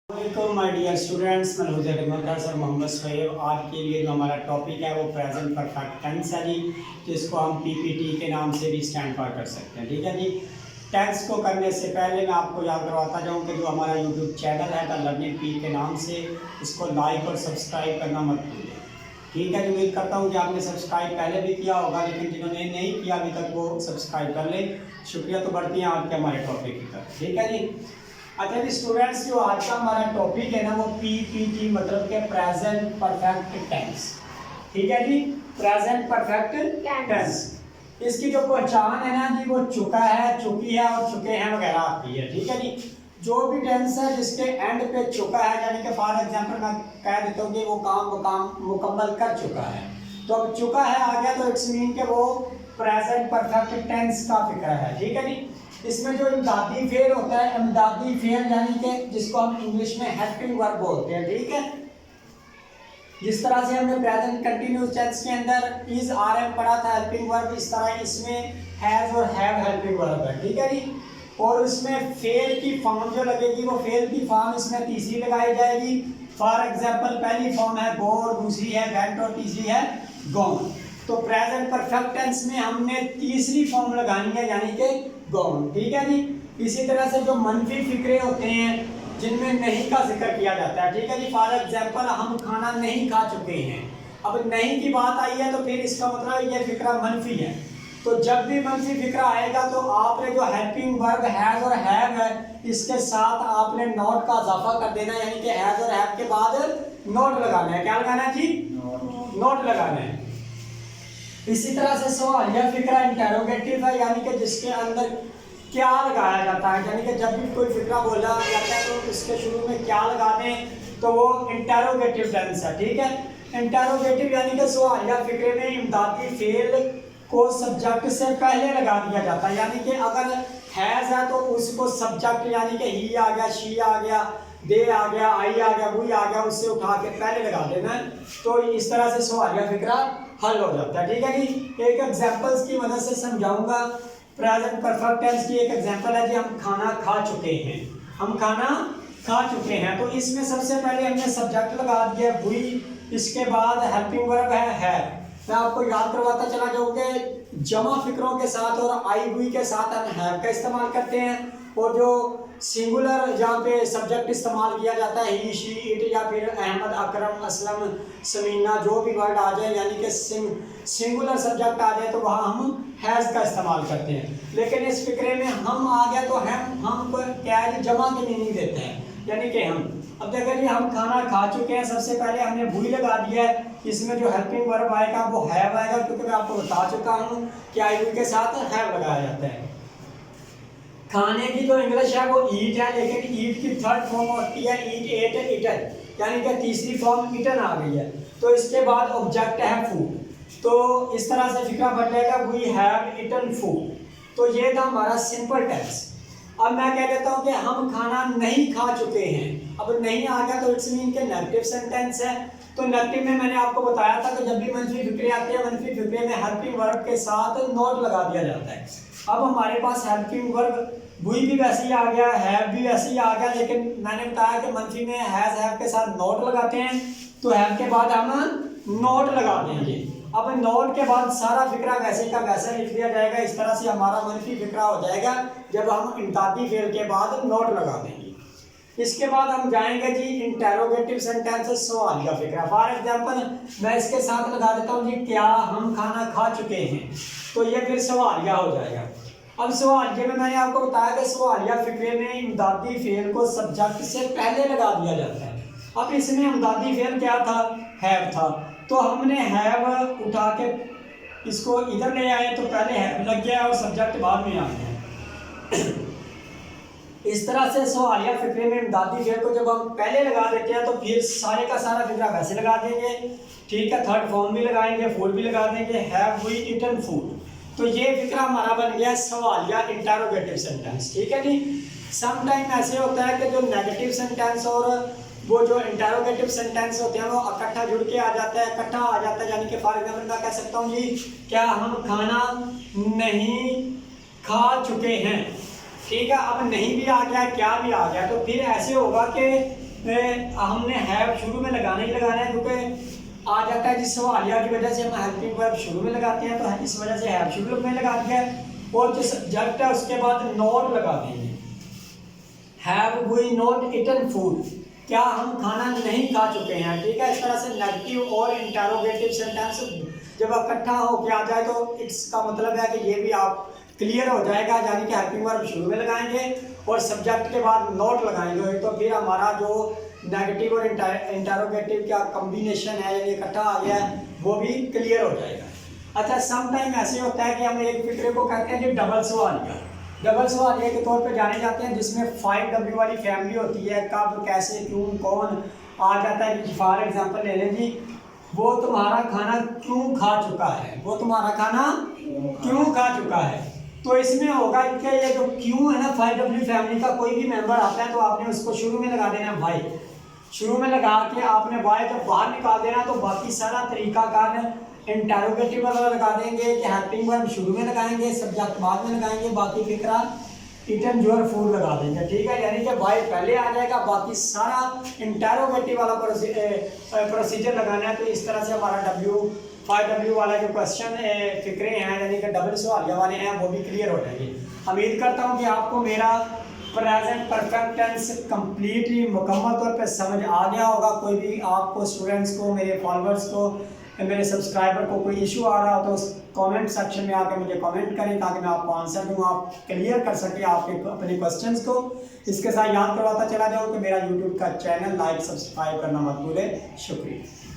वालेकुम my dear students, मैं sir Mohammad Shoaib. आज के लिए जो हमारा टॉपिक है वो प्रेजेंट परफेक्ट टेंस है जी, जिसको हम पीपीटी के नाम से भी स्टैंड पर कर सकते हैं। ठीक है जी। टेंस को करने से पहले मैं आपको याद करवाता जाऊँ कि जो हमारा यूट्यूब चैनल है द लर्निंग पी के नाम से, इसको लाइक और सब्सक्राइब करना मत भूलिए। ठीक है जी। उम्मीद करता हूँ कि आपने सब्सक्राइब पहले भी किया होगा, लेकिन जिन्होंने नहीं किया अभी तक वो सब्सक्राइब कर ले। शुक्रिया। तो बढ़ती हैं आज के हमारे टॉपिक की तरफ। ठीक है जी। अच्छा जी स्टूडेंट्स, जो आज का हमारा टॉपिक है ना वो पीपीटी मतलब के प्रेजेंट परफेक्ट टेंस। ठीक है जी। प्रेजेंट परफेक्ट टेंस, इसकी जो पहचान है ना जी वो चुका है, चुकी है और चुके हैं वगैरह आती है। ठीक है जी। जो भी टेंस है जिसके एंड पे चुका है, यानी कि फॉर एग्जांपल मैं कह देता हूँ कि वो काम मुकम्मल कर चुका है, तो अब चुका है आ गया तो इट्स मीन के वो प्रेजेंट परफेक्ट टेंस का फिक्र है। ठीक है जी। इसमें जो इमदादी फेल होता है, इमदादी फेल यानी कि जिसको हम इंग्लिश में हेल्पिंग वर्ब बोलते हैं। ठीक है। जिस तरह से हमने प्रेजेंट कंटिन्यूअस टेंस के अंदर इज आर एम पढ़ा था हेल्पिंग वर्ब, इस तरह इसमें हैज और हैव हेल्पिंग वर्ब है। ठीक है जी। और इसमें फेल की फॉर्म जो लगेगी वो फेल की फॉर्म इसमें तीसरी लगाई जाएगी। फॉर एग्जाम्पल पहली फॉर्म है गो और दूसरी है वेंट और तीसरी है गॉन। तो प्रेजेंट परफेक्ट टेंस में हमने तीसरी फॉर्म लगानी है यानी कि गॉन। ठीक है जी। इसी तरह से जो मनफी फिक्रे होते हैं जिनमें नहीं का जिक्र किया जाता है। ठीक है जी। फॉर एग्जाम्पल हम खाना नहीं खा चुके हैं, अब नहीं की बात आई है तो फिर इसका मतलब ये फिक्रा मनफी है। तो जब भी मनफी फिक्रा आएगा तो आपने जो हेल्पिंग वर्ब हैज और हैव है इसके साथ आपने नॉट का इजाफा कर देना, यानी कि हैज और हैव के बाद नॉट लगाना है। क्या लगाना है जी? नॉट लगाना है। इसी तरह से सवालिया फिक्रा इंटेरोगेटिव है, यानी कि जिसके अंदर क्या लगाया जाता है, यानी कि जब भी कोई फिक्रा बोला जाता है तो इसके शुरू में क्या लगा दें, तो वो इंटेरोगेटिव टेंस है। ठीक है। इंटेरोगेटिव यानी कि सवालिया फिक्रे में इमदादी फेल को सब्जेक्ट से पहले लगा दिया जाता है, यानी कि अगर हैज है तो उसको सब्जेक्ट यानी कि ही आ गया, शी आ गया, दे आ गया, आई आ गया, वी आ गया, उससे उठा के पहले लगा देना है। तो इस तरह से सवालिया फिक्रा हल हो जाता है। ठीक है जी। एक एग्जांपल्स की मदद से समझाऊंगा। प्रेजेंट परफेक्ट टेंस की एक एग्जांपल है जी, हम खाना खा चुके हैं। हम खाना खा चुके हैं तो इसमें सबसे पहले हमने सब्जेक्ट लगा दिया हुई, इसके बाद हेल्पिंग वर्ब है। मैं आपको याद करवाता चला जाऊँ कि जमा फिक्रों के साथ और आई हुई के साथ हम हैव का इस्तेमाल करते हैं, और जो सिंगुलर जहाँ पे सब्जेक्ट इस्तेमाल किया जाता है ही, शी, इट या फिर अहमद, अकरम, असलम, समीना, जो भी वर्ड आ जाए यानी कि सिंगुलर सब्जेक्ट आ जाए तो वहाँ हम हैज़ का इस्तेमाल करते हैं। लेकिन इस फिक्रे में हम आ गया तो हम क्या है जमा की मीनिंग देते हैं, यानी कि हम। अब देखिए हम खाना खा चुके हैं, सबसे पहले हमने भूई लगा दिया है, इसमें जो हेल्पिंग वर्ब आएगा वो हैव आएगा, क्योंकि मैं आपको बता चुका हूँ कि आई के साथ हैव लगाया जाता है। खाने की जो इंग्लिश है वो ईट है, लेकिन ईट की थर्ड फॉर्म होती है ईट, एट, इटन, यानी कि तीसरी फॉर्म इटन आ गई है। तो इसके बाद ऑब्जेक्ट है फूड, तो इस तरह से फिक्रा बन जाएगा वी हैव इटन फूड। तो ये था हमारा सिंपल टेंस। अब मैं कह देता हूँ कि हम खाना नहीं खा चुके हैं, अब नहीं आ गया तो इट्स मीन के नेगेटिव सेंटेंस है। तो नेगेटिव में मैंने आपको बताया था कि जब भी मनफी फिक्रे आते हैं मनफी फिक्रे में हेल्पिंग वर्ब के साथ नॉट लगा दिया जाता है। अब हमारे पास हेल्पिंग वर्ब बुई भी वैसे ही आ गया, हैव भी वैसे ही आ गया, लेकिन मैंने बताया कि मनफी में हैज हैव के साथ नॉट लगाते हैं, तो हैव के बाद हम नॉट लगा देंगे। अब नॉट के बाद सारा फिक्रा वैसे का वैसा लिख दिया जाएगा। इस तरह से हमारा मनफी फिक्रा हो जाएगा जब हम इमदादी फेल के बाद नॉट लगा देंगे। इसके बाद हम जाएंगे जी इंटेरोगेटिव सेंटेंसेस, सवालिया फिक्रा। फॉर एग्जांपल मैं इसके साथ लगा देता हूँ जी क्या हम खाना खा चुके हैं, तो ये फिर सवालिया हो जाएगा। अब सवालिया में मैंने आपको बताया कि सवालिया फिक्रे में इमदादी फेल को सब्जेक्ट से पहले लगा दिया जाता है। अब इसमें इमदादी फेल क्या था? हैव था, तो हमने हैव उठा के इसको इधर ले आए तो पहले हैव लग गया और सब्जेक्ट बाद में आ गया। इस तरह से सवालिया फिक्रे में इमदादी फेल को जब हम पहले लगा देते हैं तो फिर सारे का सारा फिक्रा वैसे लगा देंगे। ठीक है। थर्ड फॉर्म भी लगाएंगे, फूड भी लगा देंगे, हैव वी इटन फूड। तो ये फिक्रा हमारा बन गया सवालिया इंटेरोगेटिव सेंटेंस। ठीक है जी। सम टाइम ऐसे होता है कि जो नेगेटिव सेंटेंस और वो जो इंटेरोगेटिव सेंटेंस होते हैं वो इकट्ठा जुड़ के आ जाता है, इकट्ठा आ जाता है, यानी कि फॉर एग्जाम्पल मैं कह सकता हूँ जी क्या हम खाना नहीं खा चुके हैं। ठीक है। अब नहीं भी आ गया, क्या भी आ गया, तो फिर ऐसे होगा कि हमने हैव शुरू में लगाना ही लगाना है, क्योंकि आ जाता है जिस सवालिया की वजह से हम हेल्पिंग वर्ब शुरू में लगाते हैं, तो इस वजह से हैव शुरू में लगा दिया है। और जो सब्जेक्ट है उसके बाद नॉट लगा देंगे। Have we not eaten food, क्या हम खाना नहीं खा चुके हैं, ठीक है। इस तरह से नेगेटिव और इंटरोगेटिव सेंटेंस जब इकट्ठा होके आ जाए तो इसका मतलब है कि ये भी आप क्लियर हो जाएगा, यानी कि हेल्पिंग वर्ब शुरू में लगाएंगे और सब्जेक्ट के बाद नॉट लगाएंगे, तो फिर हमारा जो नेगेटिव और इंटरोगेटिव का कॉम्बिनेशन है यानी इकट्ठा आ गया है वो भी क्लियर हो जाएगा। अच्छा, सम टाइम ऐसे होता है कि हम एक फिक्रे को कहते हैं कि डबल सवालिया। डबल सवालिया के तौर पे जाने जाते हैं, जिसमें 5W वाली फैमिली होती है, कब, कैसे, क्यों, कौन आ जाता है। कि फॉर एग्जांपल ले लें जी, वो तुम्हारा खाना क्यों खा चुका है, वो तुम्हारा खाना क्यों खा चुका है। तो इसमें होगा कि ये जो क्यों है ना, 5W फैमिली का कोई भी मेंबर आता है तो आपने उसको शुरू में लगा देना वाई, शुरू में लगा के आपने वाई जब बाहर निकाल देना, तो बाकी सारा तरीकाकार इंटरोगेटिव वाला लगा देंगे कि हेल्पिंग वर्ब शुरू में लगाएंगे, सब्जेक्ट बाद में लगाएंगे, बाकी फिक्रा ईटन योर फूड लगा देंगे, ठीक है। यानी कि वाई पहले आ जाएगा, बाकी सारा इंटरोगेटिव वाला प्रोसीजर लगाना है। तो इस तरह से हमारा 5W वाला जो क्वेश्चन फिक्रे हैं यानी कि डबल सवालिया वाले हैं वो भी क्लियर हो जाएंगे। उम्मीद करता हूँ कि आपको मेरा प्रेजेंट परफेक्ट टेंस कंप्लीटली मुकम्मल तौर पे समझ आ गया होगा। कोई भी आपको स्टूडेंट्स को, मेरे फॉलोअर्स को, मेरे सब्सक्राइबर को कोई इशू आ रहा हो तो उस कमेंट सेक्शन में आकर मुझे कमेंट करें, ताकि मैं आपको आंसर दूँ, आप क्लियर कर सकें आपके अपने क्वेश्चंस को। इसके साथ याद करवाता चला जाऊँ कि मेरा यूट्यूब का चैनल लाइक सब्सक्राइब करना मत भूलें। शुक्रिया।